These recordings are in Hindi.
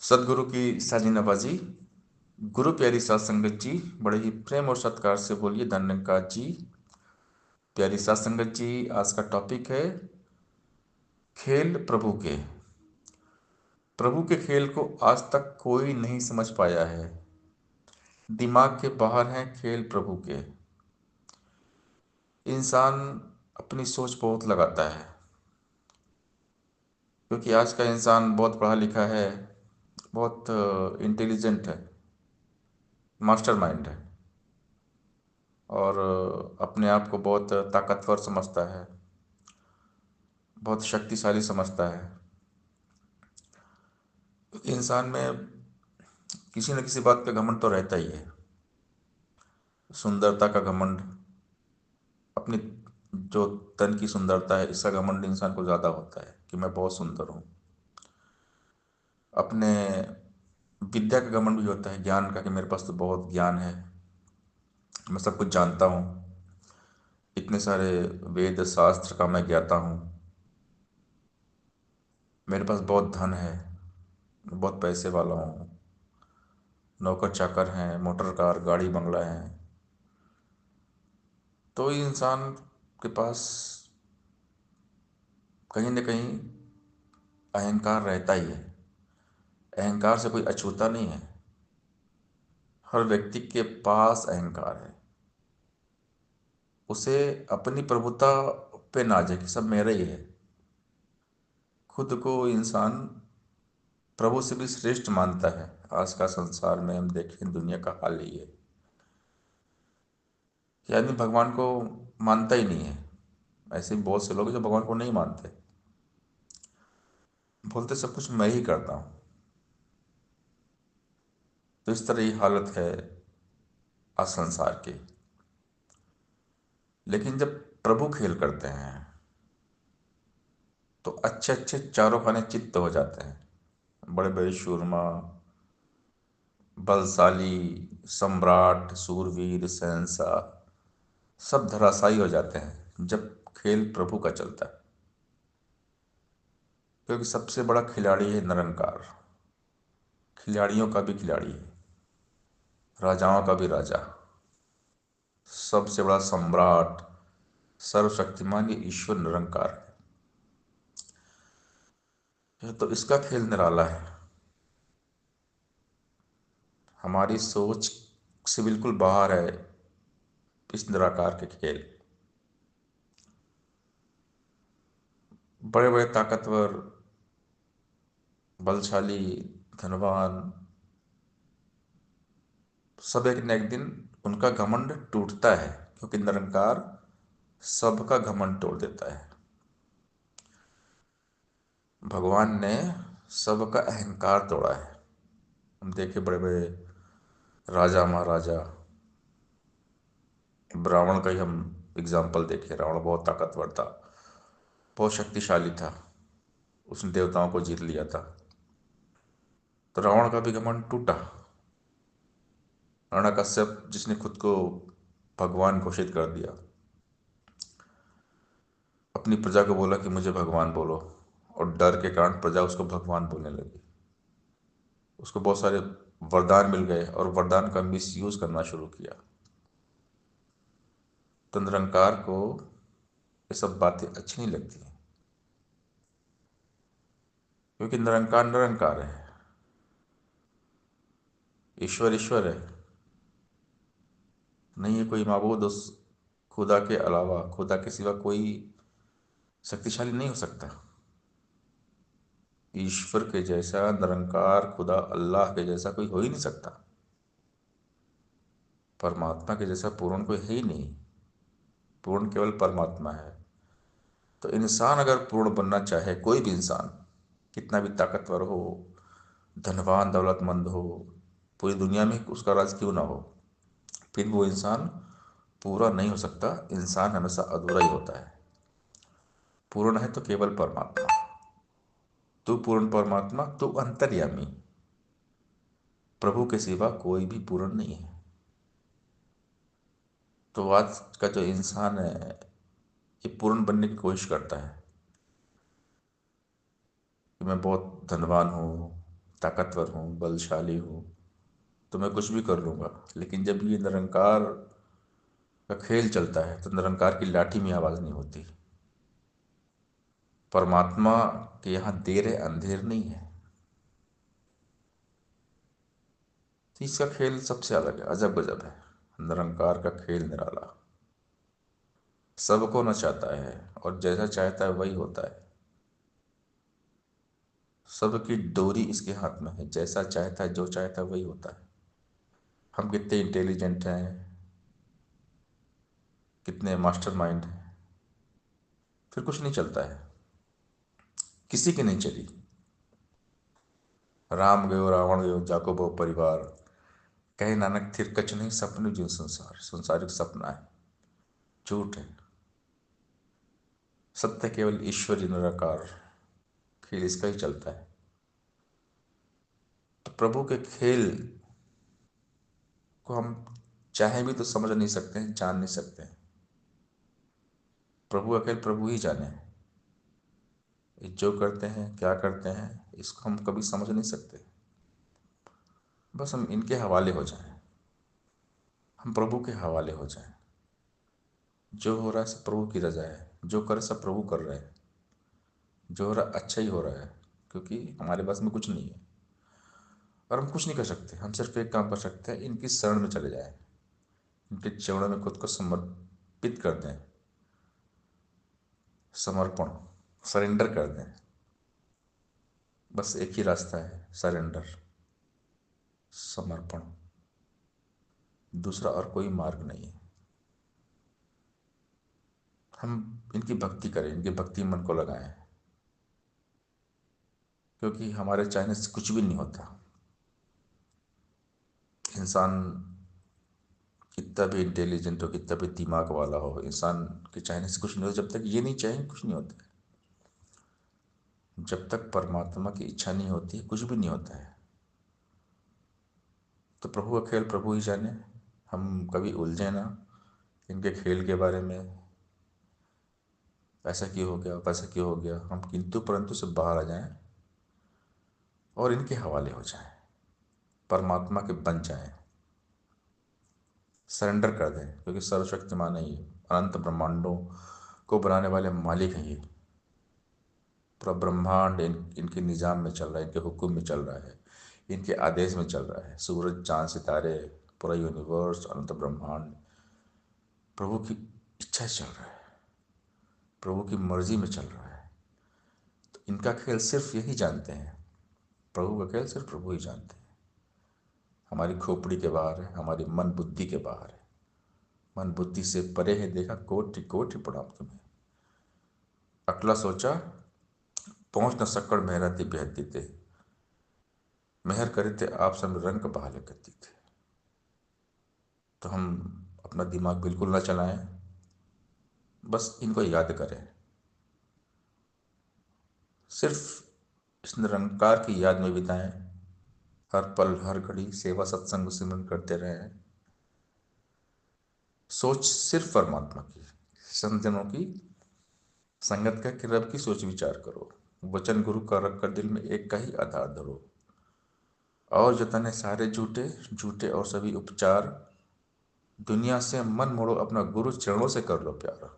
सदगुरु की साजी नवाजी। गुरु प्यारी सात संगत जी, बड़े ही प्रेम और सत्कार से बोलिए धन्यवाद जी। प्यारी सात संगत जी, आज का टॉपिक है खेल प्रभु के। प्रभु के खेल को आज तक कोई नहीं समझ पाया है। दिमाग के बाहर हैं खेल प्रभु के। इंसान अपनी सोच बहुत लगाता है, क्योंकि आज का इंसान बहुत पढ़ा लिखा है, बहुत इंटेलिजेंट है, मास्टर माइंड है, और अपने आप को बहुत ताकतवर समझता है, बहुत शक्तिशाली समझता है। इंसान में किसी न किसी बात का घमंड तो रहता ही है। सुंदरता का घमंड, अपनी जो तन की सुंदरता है, इसका घमंड इंसान को ज़्यादा होता है कि मैं बहुत सुंदर हूँ। अपने विद्या का घमंड भी होता है, ज्ञान का, कि मेरे पास तो बहुत ज्ञान है, मैं सब कुछ जानता हूँ, इतने सारे वेद शास्त्र का मैं ज्ञाता हूँ, मेरे पास बहुत धन है, मैं बहुत पैसे वाला हूँ, नौकर चाकर हैं, मोटर कार गाड़ी बंगला है। तो इंसान के पास कहीं न कहीं अहंकार रहता ही है। अहंकार से कोई अछूता नहीं है। हर व्यक्ति के पास अहंकार है। उसे अपनी प्रभुता पे नाज है कि सब मेरा ही है। खुद को इंसान प्रभु से भी श्रेष्ठ मानता है। आज का संसार में हम देखें, दुनिया का हाल ही है कि आदमी भगवान को मानता ही नहीं है। ऐसे भी बहुत से लोग हैं जो भगवान को नहीं मानते, बोलते सब कुछ मैं ही करता हूँ। तो इस तरह की हालत है आज संसार की। लेकिन जब प्रभु खेल करते हैं तो अच्छे अच्छे चारों खाने चित्त हो जाते हैं। बड़े बड़े शूरमा, बलशाली, सम्राट, सूरवीर, शहंशाह, सब धराशायी हो जाते हैं जब खेल प्रभु का चलता है। क्योंकि सबसे बड़ा खिलाड़ी है निरंकार। खिलाड़ियों का भी खिलाड़ी है, राजाओं का भी राजा, सबसे बड़ा सम्राट, सर्वशक्तिमान ये ईश्वर निरंकार है। तो इसका खेल निराला है। हमारी सोच से बिल्कुल बाहर है इस निराकार के खेल। बड़े बड़े ताकतवर, बलशाली, धनवान, सब एक न एक दिन उनका घमंड टूटता है, क्योंकि निरंकार सबका घमंड तोड़ देता है। भगवान ने सबका अहंकार तोड़ा है। हम देखे बड़े बड़े राजा महाराजा, रावण का ही हम एग्जाम्पल देखे। रावण बहुत ताकतवर था, बहुत शक्तिशाली था, उसने देवताओं को जीत लिया था। तो रावण का भी घमंड टूटा। हिरण्यकश्यप, जिसने खुद को भगवान घोषित कर दिया, अपनी प्रजा को बोला कि मुझे भगवान बोलो, और डर के कारण प्रजा उसको भगवान बोलने लगी। उसको बहुत सारे वरदान मिल गए और वरदान का मिस यूज करना शुरू किया। तो निरंकार को ये सब बातें अच्छी नहीं लगती हैं, क्योंकि निरंकार निरंकार है, ईश्वर ईश्वर है। नहीं है कोई माबूद उस खुदा के अलावा, खुदा के सिवा कोई शक्तिशाली नहीं हो सकता। ईश्वर के जैसा, निरंकार खुदा अल्लाह के जैसा कोई हो ही नहीं सकता। परमात्मा के जैसा पूर्ण कोई है ही नहीं। पूर्ण केवल परमात्मा है। तो इंसान अगर पूर्ण बनना चाहे, कोई भी इंसान कितना भी ताकतवर हो, धनवान दौलतमंद हो, पूरी दुनिया में उसका राज क्यों ना हो, फिर वो इंसान पूरा नहीं हो सकता। इंसान हमेशा अधूरा ही होता है। पूर्ण है तो केवल परमात्मा। तू पूर्ण परमात्मा, तू अंतर्यामी। प्रभु के सिवा कोई भी पूर्ण नहीं है। तो आज का जो इंसान है, ये पूर्ण बनने की कोशिश करता है कि मैं बहुत धनवान हूँ, ताकतवर हूँ, बलशाली हूँ, तो मैं कुछ भी कर लूँगा। लेकिन जब ये निरंकार का खेल चलता है तो निरंकार की लाठी में आवाज़ नहीं होती। परमात्मा के यहाँ देर है, अंधेर नहीं है। तो इसका खेल सबसे अलग है, अजब गजब है। निरंकार का खेल निराला, सबको नचाता है और जैसा चाहता है वही होता है। सबकी डोरी इसके हाथ में है, जैसा चाहता है जो चाहता है वही होता है। हम कितने इंटेलिजेंट हैं, कितने मास्टरमाइंड हैं, फिर कुछ नहीं चलता है, किसी की नहीं चली। राम गयो रावण गयो जाको बहु परिवार, कहे नानक थिर कछ नहीं सपने जो संसार। संसारिक सपना है, झूठ है। सत्य केवल ईश्वरी निराकार, खेल इसका ही चलता है। तो प्रभु के खेल को हम चाहे भी तो समझ नहीं सकते हैं, जान नहीं सकते हैं। प्रभु का खेल प्रभु ही जाने। ये जो करते हैं, क्या करते हैं, इसको हम कभी समझ नहीं सकते। बस हम इनके हवाले हो जाएं, हम प्रभु के हवाले हो जाएं। जो हो रहा है सब प्रभु की रजा है, जो कर सब प्रभु कर रहे हैं। जो हो रहा है अच्छा ही हो रहा है, क्योंकि हमारे बस में कुछ नहीं है और हम कुछ नहीं कर सकते। हम सिर्फ एक काम कर सकते हैं, इनकी शरण में चले जाएं, इनके चरणों में खुद को समर्पित कर दें। समर्पण, सरेंडर कर दें। बस एक ही रास्ता है, सरेंडर, समर्पण। दूसरा और कोई मार्ग नहीं है। हम इनकी भक्ति करें, इनकी भक्ति मन को लगाएं, क्योंकि हमारे चाहने से कुछ भी नहीं होता। इंसान कितना भी इंटेलिजेंट हो, कितना भी दिमाग वाला हो, इंसान के चाहने से कुछ नहीं होता। जब तक ये नहीं चाहेंगे कुछ नहीं होता है। जब तक परमात्मा की इच्छा नहीं होती कुछ भी नहीं होता है। तो प्रभु का खेल प्रभु ही जाने। हम कभी उलझे ना इनके खेल के बारे में, ऐसा क्यों हो गया, वैसा क्यों हो गया। हम किंतु परंतु से बाहर आ जाएं और इनके हवाले हो जाएं, परमात्मा के बन जाएं, सरेंडर कर दें। क्योंकि सर्वशक्तिमान है ये, अनंत ब्रह्मांडों को बनाने वाले मालिक हैं ये। पूरा ब्रह्मांड इनके निज़ाम में चल रहा है, इनके हुक्म में चल रहा है, इनके आदेश में चल रहा है। सूरज, चांद, सितारे, पूरा यूनिवर्स, अनंत ब्रह्मांड प्रभु की इच्छा से चल रहा है, प्रभु की मर्जी में चल रहा है। तो इनका खेल सिर्फ यही जानते हैं, प्रभु का खेल सिर्फ प्रभु ही जानते हैं। हमारी खोपड़ी के बाहर है, हमारी मन बुद्धि के बाहर है। मन बुद्धि से परे है, देखा कोटि कोटि प्रणाम तुम्हें। अकला सोचा पहुंच न सकड़ मेहरती बेहती थे, मेहर करे थे आप सब रंग बहाले करती थे। तो हम अपना दिमाग बिल्कुल ना चलाएं, बस इनको याद करें। सिर्फ इस निरंकार की याद में बिताएं, हर पल हर घड़ी सेवा सत्संग सिमरन करते रहें। सोच सिर्फ परमात्मा की, संतजनों की संगत का, कि रब की सोच विचार करो। वचन गुरु का रख कर दिल में एक का ही आधार धरो। और जतने सारे झूठे झूठे और सभी उपचार, दुनिया से मन मोड़ो अपना गुरु चरणों से कर लो प्यार।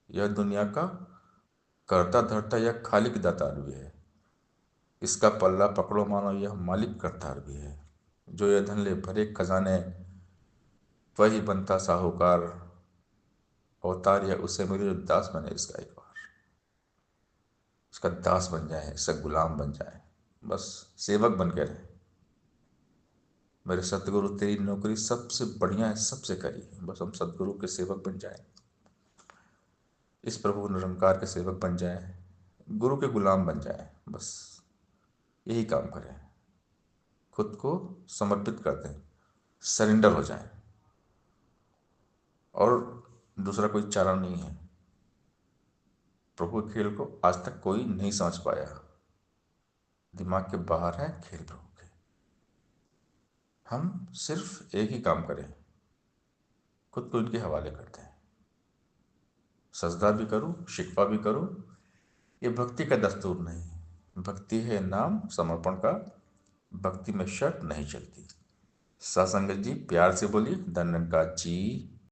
यह दुनिया का करता धरता यह खालिक दातार भी है, इसका पल्ला पकड़ो मानो यह मालिक करतार भी है। जो यह धन ले भरे खजाने, वही बनता साहूकार। अवतार या उससे मिले जो दास बने इसका एक बार, इसका दास बन जाए, इसका गुलाम बन जाए, बस सेवक बन के रहे। मेरे सतगुरु तेरी नौकरी सबसे बढ़िया है, सबसे करी है। बस हम सतगुरु के सेवक बन जाएं, इस प्रभु निरंकार के सेवक बन जाएं, गुरु के गुलाम बन जाएं। बस यही काम करें, खुद को समर्पित कर दें, सरेंडर हो जाएं। और दूसरा कोई चारा नहीं है। प्रभु के खेल को आज तक कोई नहीं समझ पाया। दिमाग के बाहर है खेल प्रभु के। हम सिर्फ एक ही काम करें, खुद को इनके हवाले करते हैं। सजदा भी करूं, शिकवा भी करूं, ये भक्ति का दस्तूर नहीं। भक्ति है नाम समर्पण का भक्ति में शर्त नहीं चलती। सासंगत जी प्यार से बोलिए, धन्यका जी।